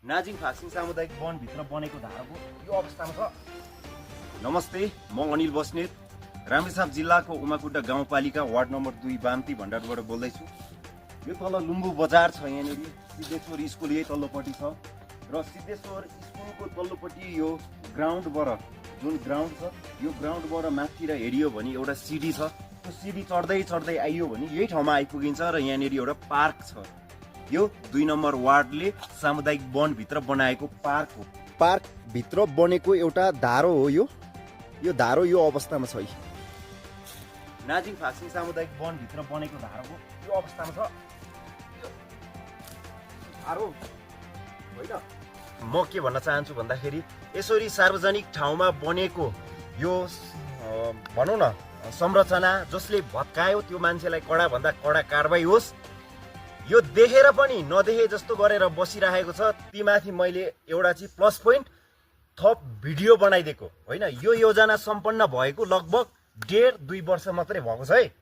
नाजिङ फाक्सिङ सामुदायिक वनभित्र बनेको धाराको यो अवस्थामा छ। नमस्ते, म अनिल बस्नेत, रामेछाप जिल्लाको उमाकुट्टा गाउँपालिका वार्ड नम्बर 2 बाम्ती भण्डारबाट बोल्दैछु। यो तल लुम्बु बजार छ, यहाँनिर सिद्धेश्वर स्कुल यही तल्लोपट्टि छ र सिद्धेश्वर स्कुलको तल्लोपट्टि यो ग्राउन्डबाट जुन ग्राउन्ड छ, यो ग्राउन्डबाट माथितिर हेरियो भने एउटा सिडी छ। त्यो सिडी चढ्दै चढ्दै आइयो भने यही ठाउँमा आइपुगिन्छ र यहाँनिर एउटा पार्क छ। यो 2 नम्बर वार्डले सामुदायिक वनभित्र बनाएको पार्क हो। पार्कभित्र बनेको एउटा धारो हो यो धारो यो अवस्थामा छ। नाजिङ फाक्सिङ सामुदायिक वनभित्र बनेको धारोको यो अवस्थामा छ। धारो होइन, म के भन्न चाहन्छु भन्दाखेरि यसरी सार्वजनिक ठाउँमा बनेको यो भनौँ न संरचना जसले भत्कायो त्यो मान्छेलाई कडाभन्दा कडा कारबाही होस्। यो देखेर पनि नदेखे जस्तो गरेर बसिरहेको छ। तीमाथि मैले एउटा चाहिँ प्लस पोइन्ट थप भिडियो बनाइदिएको होइन। यो योजना सम्पन्न भएको लगभग 1.5-2 वर्ष मात्रै भएको छ है।